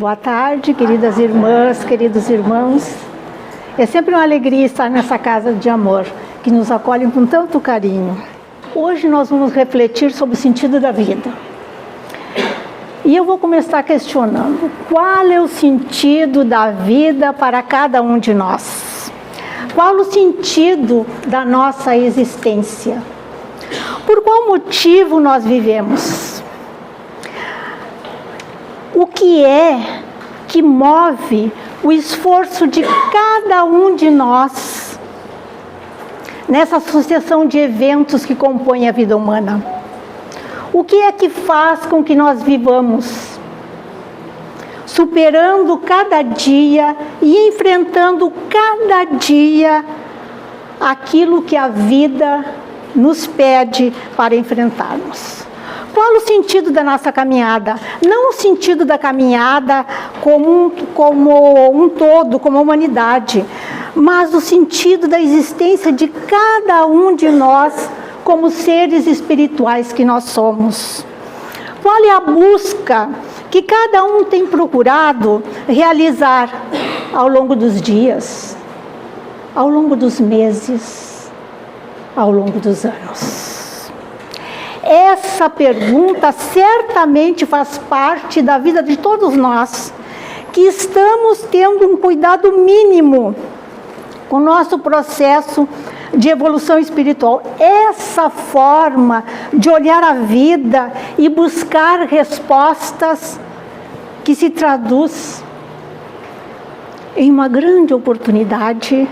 Boa tarde, queridas irmãs, queridos irmãos. É sempre uma alegria estar nessa casa de amor, que nos acolhe com tanto carinho. Hoje nós vamos refletir sobre o sentido da vida. E eu vou começar questionando, qual é o sentido da vida para cada um de nós? Qual o sentido da nossa existência? Por qual motivo nós vivemos? O que é que move o esforço de cada um de nós nessa sucessão de eventos que compõem a vida humana? O que é que faz com que nós vivamos, superando cada dia e enfrentando cada dia aquilo que a vida nos pede para enfrentarmos? Qual o sentido da nossa caminhada? Não o sentido da caminhada como um todo, como a humanidade, mas o sentido da existência de cada um de nós como seres espirituais que nós somos. Qual é a busca que cada um tem procurado realizar ao longo dos dias, ao longo dos meses, ao longo dos anos? Essa pergunta certamente faz parte da vida de todos nós, que estamos tendo um cuidado mínimo com o nosso processo de evolução espiritual. Essa forma de olhar a vida e buscar respostas que se traduz em uma grande oportunidade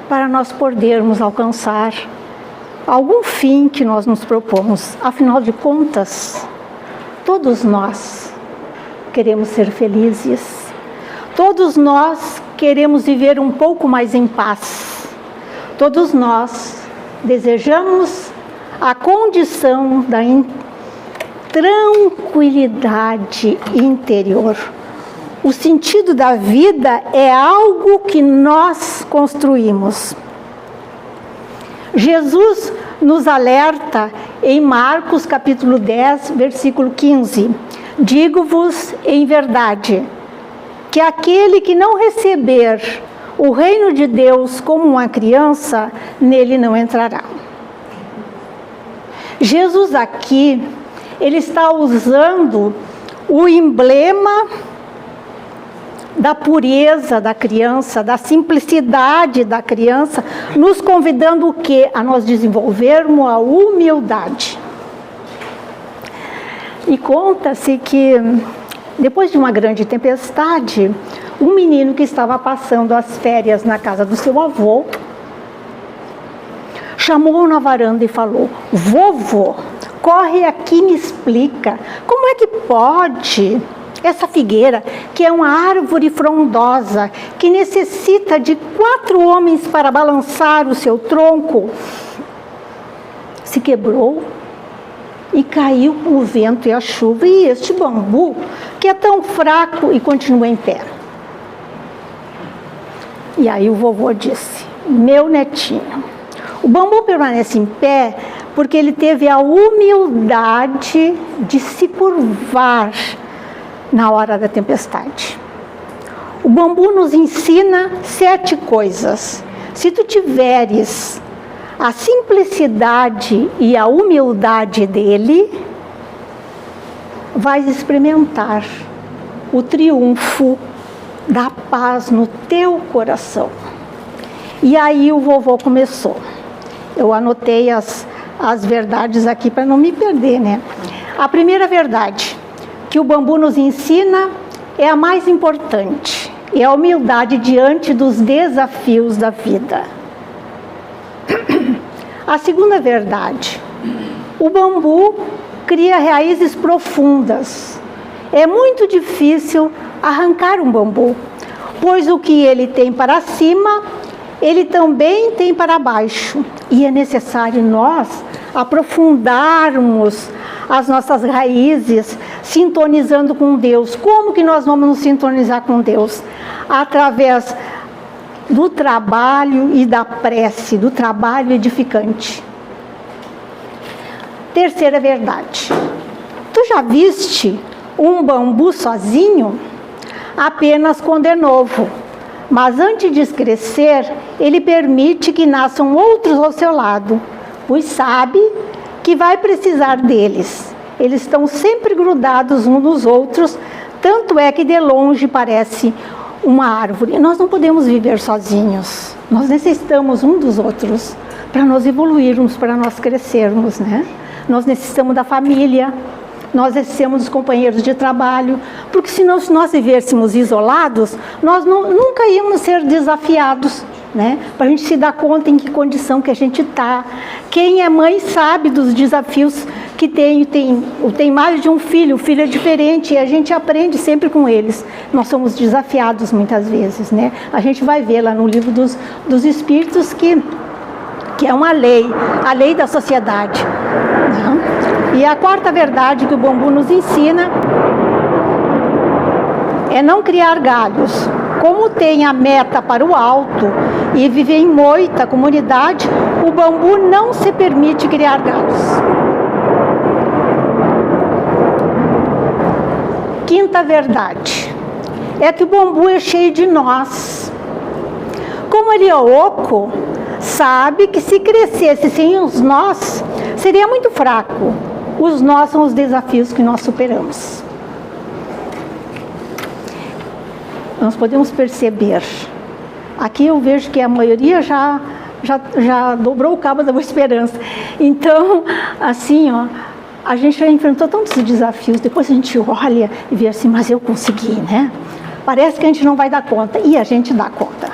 para nós podermos alcançar algum fim que nós nos propomos. Afinal de contas, todos nós queremos ser felizes, todos nós queremos viver um pouco mais em paz, todos nós desejamos a condição da tranquilidade interior. O sentido da vida é algo que nós construímos. Jesus nos alerta em Marcos capítulo 10, versículo 15. Digo-vos em verdade, que aquele que não receber o reino de Deus como uma criança, nele não entrará. Jesus aqui, ele está usando o emblema da pureza da criança, da simplicidade da criança, nos convidando o quê? A nós desenvolvermos a humildade. E conta-se que, depois de uma grande tempestade, um menino que estava passando as férias na casa do seu avô, chamou-o na varanda e falou: vovô, corre aqui e me explica, como é que pode essa figueira, que é uma árvore frondosa, que necessita de 4 homens para balançar o seu tronco, se quebrou e caiu com o vento e a chuva, e este bambu, que é tão fraco, e continua em pé. E aí o vovô disse: meu netinho, o bambu permanece em pé porque ele teve a humildade de se curvar na hora da tempestade. O bambu nos ensina 7 coisas. Se tu tiveres a simplicidade e a humildade dele, vais experimentar o triunfo da paz no teu coração. E aí o vovô começou. Eu anotei as verdades aqui para não me perder, né? A primeira verdade que o bambu nos ensina é a mais importante, é a humildade diante dos desafios da vida. A segunda verdade, o bambu cria raízes profundas. É muito difícil arrancar um bambu, pois o que ele tem para cima, ele também tem para baixo. E é necessário nós aprofundarmos as nossas raízes, sintonizando com Deus. Como que nós vamos nos sintonizar com Deus? Através do trabalho e da prece, do trabalho edificante. Terceira verdade. Tu já viste um bambu sozinho apenas quando é novo, mas antes de crescer, ele permite que nasçam outros ao seu lado, pois sabe que vai precisar deles. Eles estão sempre grudados uns nos outros, tanto é que de longe parece uma árvore. Nós não podemos viver sozinhos, nós necessitamos um dos outros para nós evoluirmos, para nós crescermos, né? Nós necessitamos da família, nós necessitamos dos companheiros de trabalho, porque se nós vivêssemos isolados, nós nunca íamos ser desafiados, né? Para a gente se dar conta em que condição que a gente está. Quem é mãe sabe dos desafios que tem mais de um filho, o filho é diferente, e a gente aprende sempre com eles. Nós somos desafiados muitas vezes, né? A gente vai ver lá no livro dos Espíritos que é uma lei, a lei da sociedade, né? E a quarta verdade que o bambu nos ensina é não criar galhos. Como tem a meta para o alto e viver em moita comunidade, o bambu não se permite criar galhos. Quinta verdade é que o bambu é cheio de nós. Como ele é oco, sabe que se crescesse sem os nós, seria muito fraco. Os nós são os desafios que nós superamos. Nós podemos perceber. Aqui eu vejo que a maioria já dobrou o cabo da boa esperança. Então, assim, ó, a gente já enfrentou tantos desafios, depois a gente olha e vê assim, mas eu consegui, né? Parece que a gente não vai dar conta, e a gente dá conta.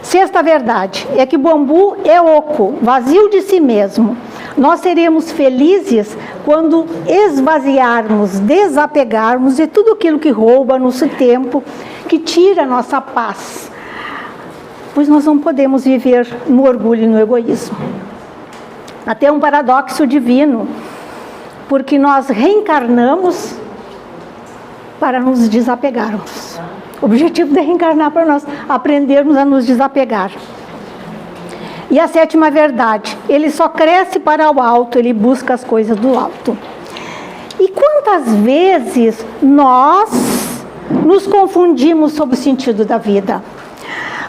Sexta verdade é que o bambu é oco, vazio de si mesmo. Nós seremos felizes quando esvaziarmos, desapegarmos de tudo aquilo que rouba nosso tempo, que tira a nossa paz. Pois nós não podemos viver no orgulho e no egoísmo. Até um paradoxo divino, porque nós reencarnamos para nos desapegarmos. O objetivo de reencarnar para nós aprendermos a nos desapegar. E a sétima verdade, ele só cresce para o alto, ele busca as coisas do alto. E quantas vezes nós nos confundimos sobre o sentido da vida?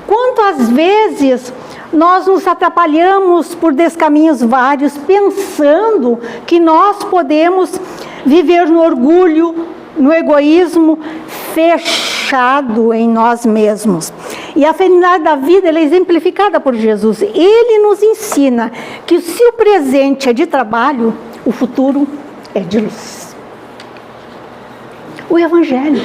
Quantas vezes nós nos atrapalhamos por descaminhos vários, pensando que nós podemos viver no orgulho, no egoísmo, fechado em nós mesmos. E a felicidade da vida ela é exemplificada por Jesus. Ele nos ensina que se o presente é de trabalho, o futuro é de luz. O Evangelho,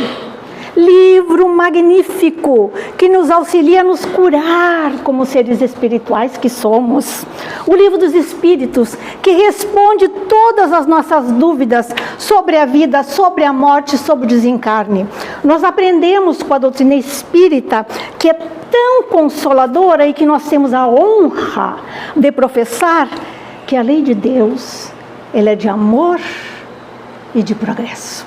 livro magnífico, que nos auxilia a nos curar como seres espirituais que somos. O livro dos Espíritos, que responde todas as nossas dúvidas sobre a vida, sobre a morte, sobre o desencarne. Nós aprendemos com a doutrina espírita, que é tão consoladora e que nós temos a honra de professar, que a lei de Deus, ela é de amor e de progresso.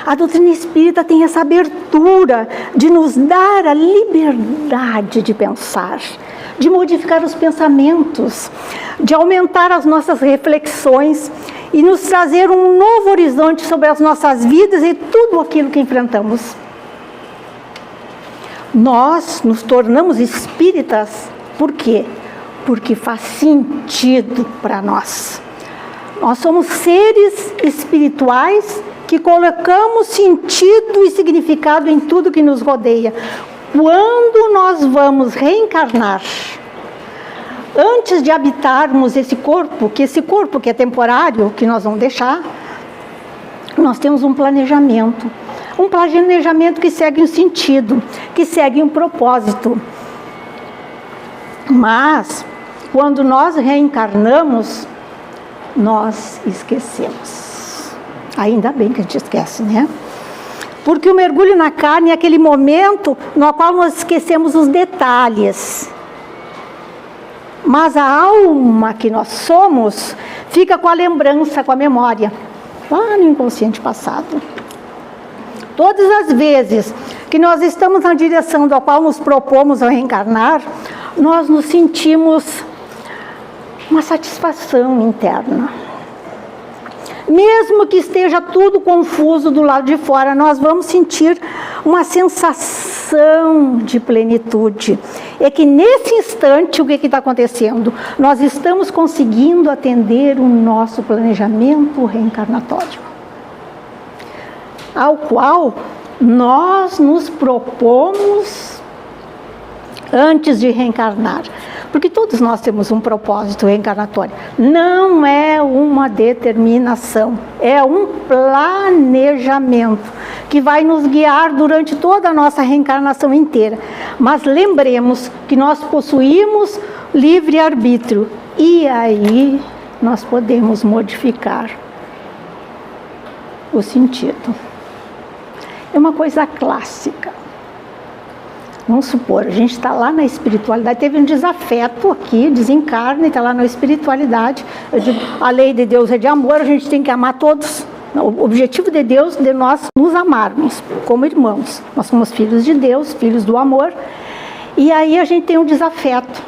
A doutrina espírita tem essa abertura de nos dar a liberdade de pensar, de modificar os pensamentos, de aumentar as nossas reflexões e nos trazer um novo horizonte sobre as nossas vidas e tudo aquilo que enfrentamos. Nós nos tornamos espíritas, por quê? Porque faz sentido para nós. Nós somos seres espirituais que colocamos sentido e significado em tudo que nos rodeia. Quando nós vamos reencarnar, antes de habitarmos esse corpo que é temporário, que nós vamos deixar, nós temos um planejamento que segue um sentido, que segue um propósito. Mas, quando nós reencarnamos, nós esquecemos. Ainda bem que a gente esquece, né? Porque o mergulho na carne é aquele momento no qual nós esquecemos os detalhes. Mas a alma que nós somos fica com a lembrança, com a memória, lá no inconsciente passado. Todas as vezes que nós estamos na direção da qual nos propomos a reencarnar, nós nos sentimos uma satisfação interna. Mesmo que esteja tudo confuso do lado de fora, nós vamos sentir uma sensação de plenitude. É que nesse instante, o que está acontecendo? Nós estamos conseguindo atender o nosso planejamento reencarnatório, ao qual nós nos propomos antes de reencarnar. Porque todos nós temos um propósito reencarnatório. Não é uma determinação, é um planejamento que vai nos guiar durante toda a nossa reencarnação inteira. Mas lembremos que nós possuímos livre-arbítrio e aí nós podemos modificar o sentido. É uma coisa clássica. Vamos supor, a gente está lá na espiritualidade, teve um desafeto aqui, desencarna e está lá na espiritualidade. Eu digo, a lei de Deus é de amor, a gente tem que amar todos. O objetivo de Deus é de nós nos amarmos como irmãos. Nós somos filhos de Deus, filhos do amor. E aí a gente tem um desafeto.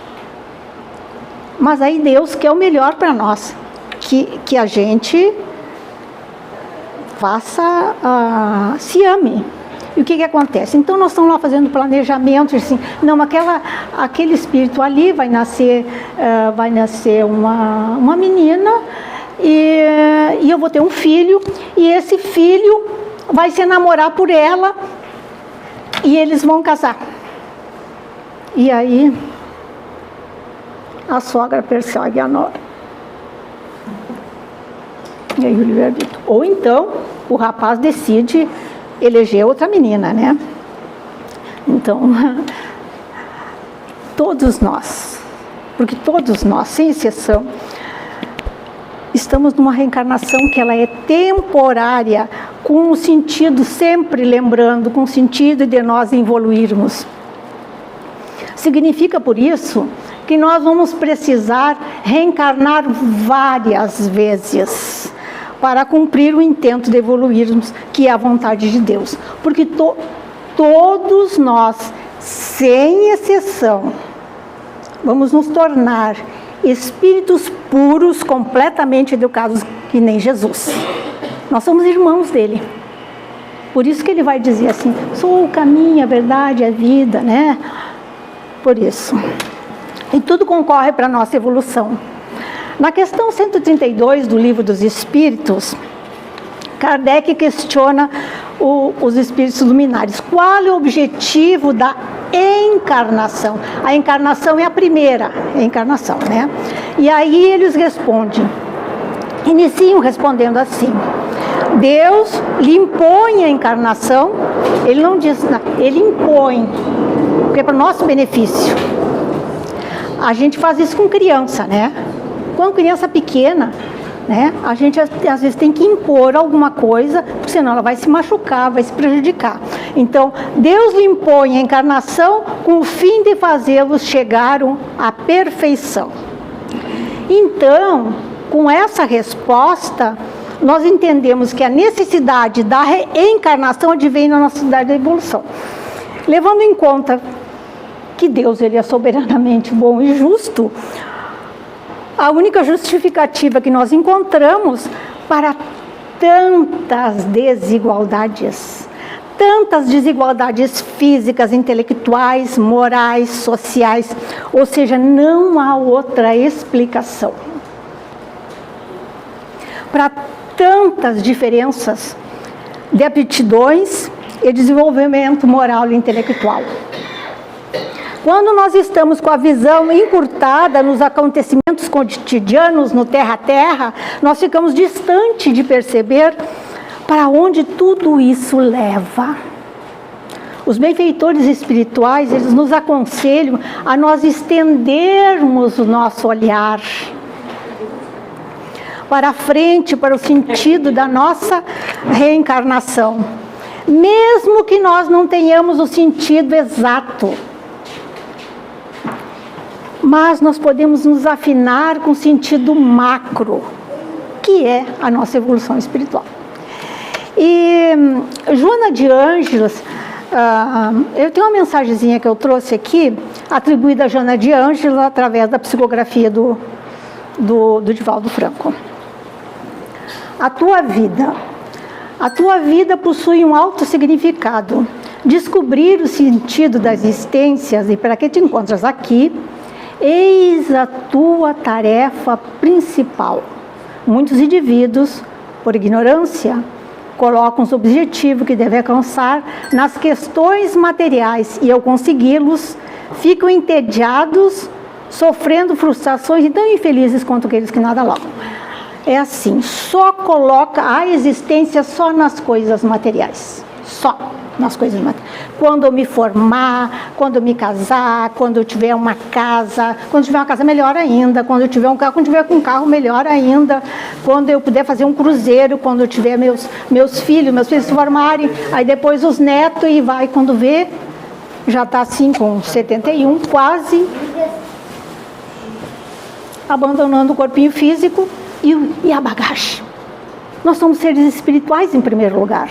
Mas aí Deus quer o melhor para nós. Que a gente faça, se ame. E o que acontece? Então nós estamos lá fazendo planejamento, assim, não, aquele espírito ali vai nascer uma menina e eu vou ter um filho, e esse filho vai se namorar por ela e eles vão casar. E aí a sogra persegue a nora. E aí o livre-arbítrio. Ou então o rapaz decide eleger outra menina, né? Então, todos nós, porque todos nós, sem exceção, estamos numa reencarnação que ela é temporária, com o sentido, sempre lembrando, com o sentido de nós evoluirmos. Significa, por isso, que nós vamos precisar reencarnar várias vezes para cumprir o intento de evoluirmos, que é a vontade de Deus. Porque todos nós, sem exceção, vamos nos tornar espíritos puros, completamente educados, que nem Jesus. Nós somos irmãos dele. Por isso que ele vai dizer assim, sou o caminho, a verdade, a vida, né? Por isso. E tudo concorre para a nossa evolução. Na questão 132 do Livro dos Espíritos, Kardec questiona os espíritos luminares. Qual é o objetivo da encarnação? A encarnação é a primeira encarnação, né? E aí eles iniciam respondendo assim: Deus lhe impõe a encarnação, ele não diz nada, ele impõe, porque é para o nosso benefício. A gente faz isso com criança, né? Quando criança pequena, né, a gente às vezes tem que impor alguma coisa, porque senão ela vai se machucar, vai se prejudicar. Então, Deus lhe impõe a encarnação com o fim de fazê-los chegar à perfeição. Então, com essa resposta, nós entendemos que a necessidade da reencarnação advém na necessidade da evolução. Levando em conta que Deus ele é soberanamente bom e justo, a única justificativa que nós encontramos para tantas desigualdades físicas, intelectuais, morais, sociais, ou seja, não há outra explicação. Para tantas diferenças de aptidões e desenvolvimento moral e intelectual. Quando nós estamos com a visão encurtada nos acontecimentos cotidianos, no terra a terra, nós ficamos distante de perceber para onde tudo isso leva. Os benfeitores espirituais, eles nos aconselham a nós estendermos o nosso olhar para frente, para o sentido da nossa reencarnação. Mesmo que nós não tenhamos o sentido exato, mas nós podemos nos afinar com o sentido macro, que é a nossa evolução espiritual. E Joana de Ângeles, eu tenho uma mensagenzinha que eu trouxe aqui, atribuída a Joana de Ângeles, através da psicografia do Divaldo Franco. A tua vida. A tua vida possui um alto significado. Descobrir o sentido das existências e para que te encontras aqui, eis a tua tarefa principal. Muitos indivíduos, por ignorância, colocam os objetivos que devem alcançar nas questões materiais e, ao consegui-los, ficam entediados, sofrendo frustrações e tão infelizes quanto aqueles que nada logram. É assim, só coloca a existência só nas coisas materiais. Só nas coisas materiais. Quando eu me formar, quando eu me casar, quando eu tiver uma casa, quando eu tiver uma casa melhor ainda, quando eu tiver um carro, quando eu tiver com um carro melhor ainda, quando eu puder fazer um cruzeiro, quando eu tiver meus filhos se formarem, aí depois os netos e vai, quando vê, já está assim com 71, quase abandonando o corpinho físico e a bagagem. Nós somos seres espirituais em primeiro lugar.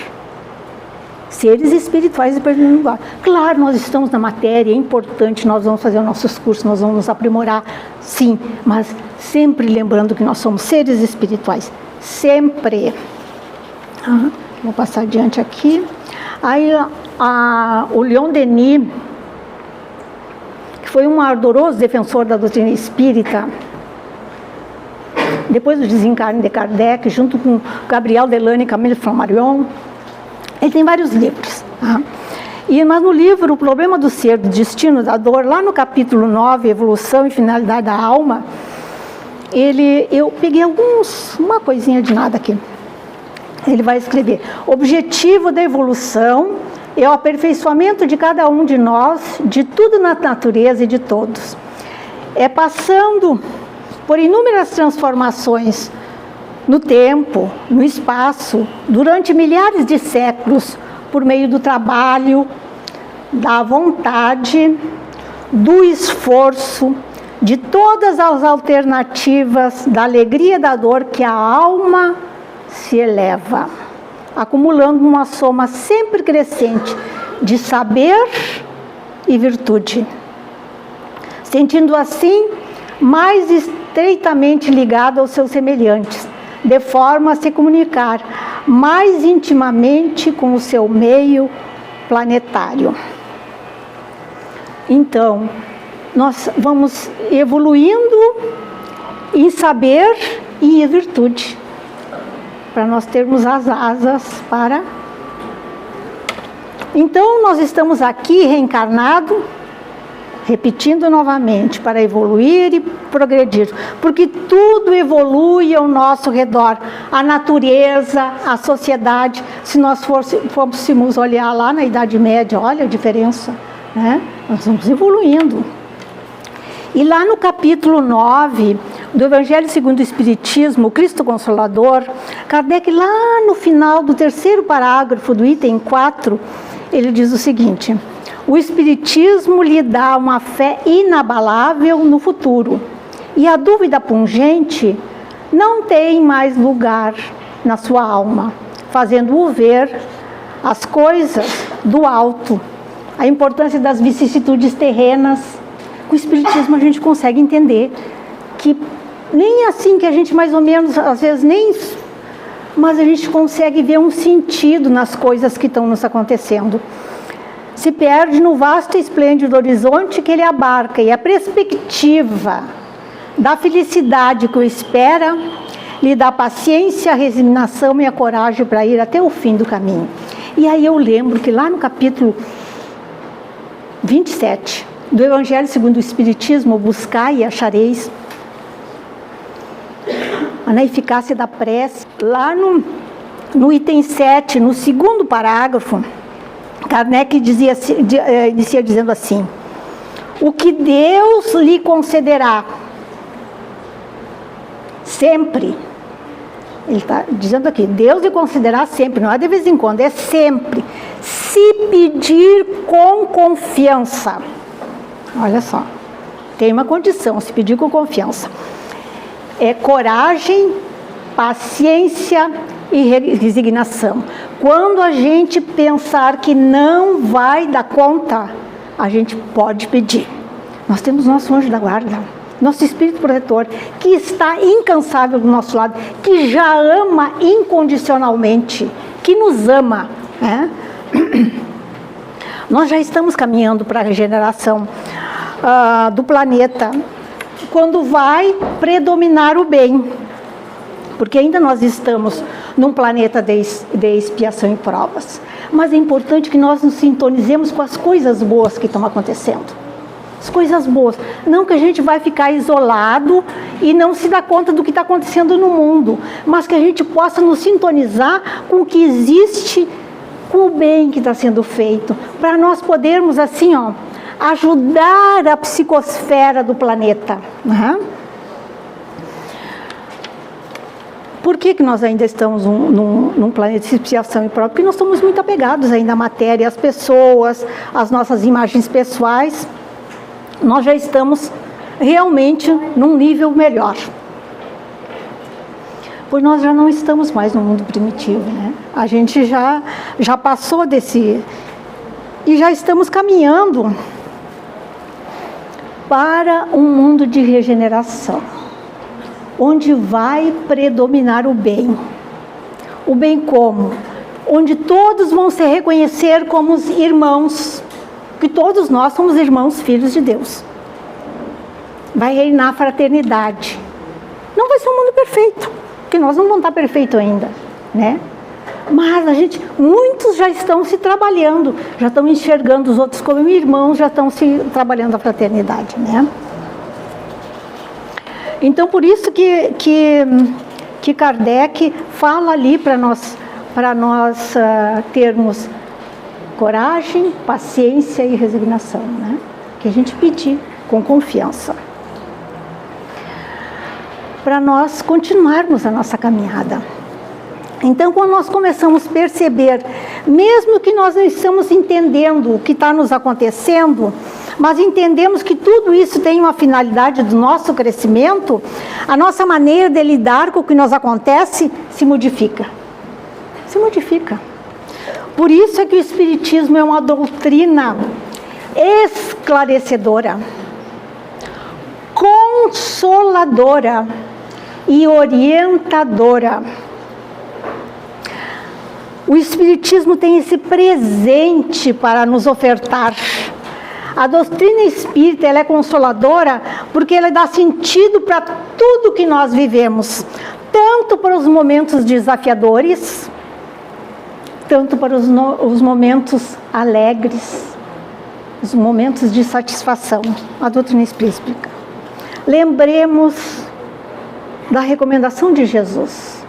Seres espirituais em primeiro lugar. Claro, nós estamos na matéria, é importante, nós vamos fazer os nossos cursos, nós vamos nos aprimorar, sim, mas sempre lembrando que nós somos seres espirituais. Sempre. Vou passar adiante aqui. Aí, o Leon Denis, que foi um ardoroso defensor da doutrina espírita, depois do desencarne de Kardec, junto com Gabriel Delane e Camille Flammarion, ele tem vários livros. Mas no livro O Problema do Ser, do Destino da Dor, lá no capítulo 9, Evolução e Finalidade da Alma, eu peguei uma coisinha de nada aqui. Ele vai escrever: objetivo da evolução é o aperfeiçoamento de cada um de nós, de tudo na natureza e de todos. É passando por inúmeras transformações no tempo, no espaço, durante milhares de séculos, por meio do trabalho, da vontade, do esforço, de todas as alternativas, da alegria e da dor, que a alma se eleva, acumulando uma soma sempre crescente de saber e virtude, sentindo assim mais estreitamente ligado aos seus semelhantes, de forma a se comunicar mais intimamente com o seu meio planetário. Então, nós vamos evoluindo em saber e em virtude, para nós termos as asas para... Então, nós estamos aqui reencarnados, repetindo novamente, para evoluir e progredir, porque tudo evolui ao nosso redor, a natureza, a sociedade. Se nós fôssemos olhar lá na Idade Média, olha a diferença, né? Nós vamos evoluindo. E lá no capítulo 9 do Evangelho segundo o Espiritismo, o Cristo Consolador, Kardec, lá no final do terceiro parágrafo do item 4, ele diz o seguinte: o Espiritismo lhe dá uma fé inabalável no futuro, e a dúvida pungente não tem mais lugar na sua alma, fazendo-o ver as coisas do alto, a importância das vicissitudes terrenas. Com o Espiritismo a gente consegue entender que nem assim que a gente mais ou menos, às vezes nem... mas a gente consegue ver um sentido nas coisas que estão nos acontecendo. Se perde no vasto e esplêndido horizonte que ele abarca, e a perspectiva da felicidade que o espera lhe dá paciência, a resignação e a coragem para ir até o fim do caminho. E aí eu lembro que lá no capítulo 27 do Evangelho segundo o Espiritismo, buscai e achareis, na eficácia da prece, lá no item 7, no segundo parágrafo, Kardec inicia dizendo assim: o que Deus lhe concederá sempre, ele está dizendo aqui, Deus lhe concederá sempre, não é de vez em quando, é sempre, se pedir com confiança. Olha só, tem uma condição, se pedir com confiança. É coragem, paciência e resignação. Quando a gente pensar que não vai dar conta, a gente pode pedir. Nós temos nosso anjo da guarda, nosso Espírito protetor, que está incansável do nosso lado, que já ama incondicionalmente, que nos ama, né? Nós já estamos caminhando para a regeneração do planeta, quando vai predominar o bem, porque ainda nós estamos num planeta de expiação e provas, mas é importante que nós nos sintonizemos com as coisas boas que estão acontecendo. As coisas boas, não que a gente vai ficar isolado e não se dá conta do que está acontecendo no mundo, mas que a gente possa nos sintonizar com o que existe, com o bem que está sendo feito, para nós podermos assim, ajudar a psicosfera do planeta. Por que nós ainda estamos num planeta de expiação e prova? Porque nós estamos muito apegados ainda à matéria, às pessoas, às nossas imagens pessoais. Nós já estamos realmente num nível melhor. Pois nós já não estamos mais no mundo primitivo, né? A gente já passou desse... E já estamos caminhando para um mundo de regeneração, onde vai predominar o bem. O bem como? Onde todos vão se reconhecer como os irmãos, que todos nós somos irmãos, filhos de Deus. Vai reinar a fraternidade. Não vai ser um mundo perfeito, porque nós não vamos estar perfeito ainda, né? Mas muitos já estão se trabalhando, já estão enxergando os outros como irmãos, já estão se trabalhando a fraternidade, né? Então, por isso que Kardec fala ali para nós termos coragem, paciência e resignação, né? Que a gente pedir com confiança, para nós continuarmos a nossa caminhada. Então, quando nós começamos a perceber, mesmo que nós não estamos entendendo o que está nos acontecendo, mas entendemos que tudo isso tem uma finalidade do nosso crescimento, a nossa maneira de lidar com o que nos acontece se modifica. Se modifica. Por isso é que o Espiritismo é uma doutrina esclarecedora, consoladora e orientadora. O Espiritismo tem esse presente para nos ofertar. A doutrina espírita, ela é consoladora porque ela dá sentido para tudo que nós vivemos, tanto para os momentos desafiadores, tanto para os momentos alegres, os momentos de satisfação. A doutrina espírita. Lembremos da recomendação de Jesus,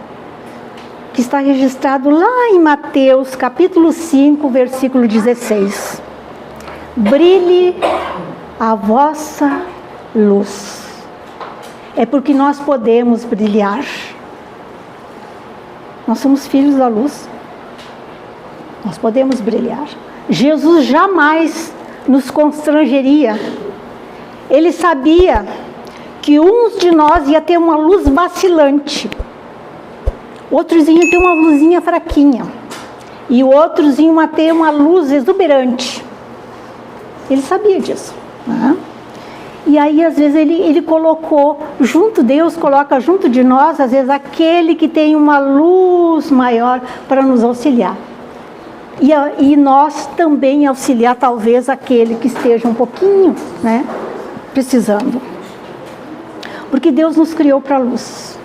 que está registrado lá em Mateus, capítulo 5, versículo 16. Brilhe a vossa luz. É porque nós podemos brilhar. Nós somos filhos da luz. Nós podemos brilhar. Jesus jamais nos constrangeria. Ele sabia que uns de nós ia ter uma luz vacilante, outros iam ter uma luzinha fraquinha, e outros iam ter uma luz exuberante. Ele sabia disso, né? E aí às vezes ele colocou Deus coloca junto de nós, às vezes, aquele que tem uma luz maior para nos auxiliar. E nós também auxiliar talvez aquele que esteja um pouquinho, né, precisando. Porque Deus nos criou para a luz.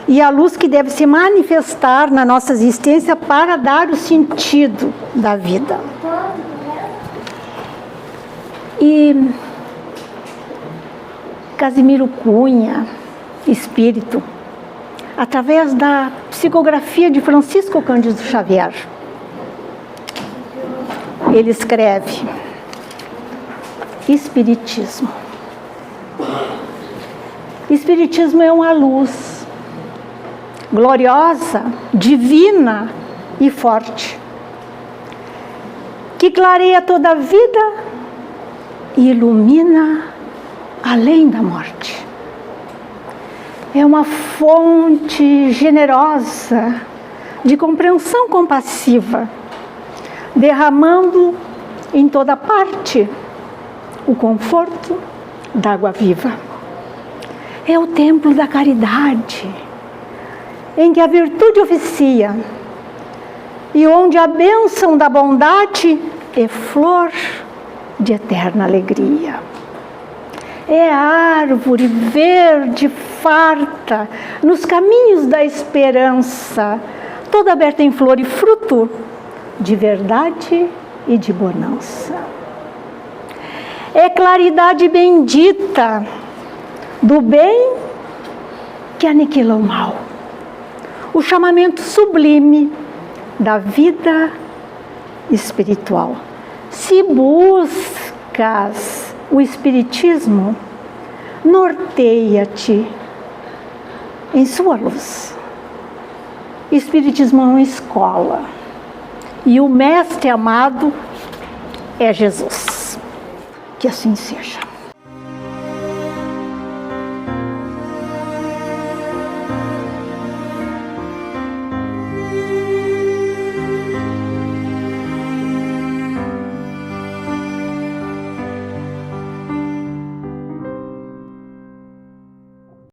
E a luz que deve se manifestar na nossa existência para dar o sentido da vida. E Casimiro Cunha, espírito, através da psicografia de Francisco Cândido Xavier, ele escreve: Espiritismo. Espiritismo é uma luz gloriosa, divina e forte, que clareia toda a vida e ilumina além da morte. É uma fonte generosa de compreensão compassiva, derramando em toda parte o conforto da água viva. é o templo da caridade, em que a virtude oficia e onde a bênção da bondade é flor de eterna alegria. É a árvore verde, farta, nos caminhos da esperança, toda aberta em flor e fruto de verdade e de bonança. É claridade bendita do bem que aniquila o mal. O chamamento sublime da vida espiritual. Se buscas o Espiritismo, norteia-te em sua luz. Espiritismo é uma escola e o mestre amado é Jesus. Que assim seja.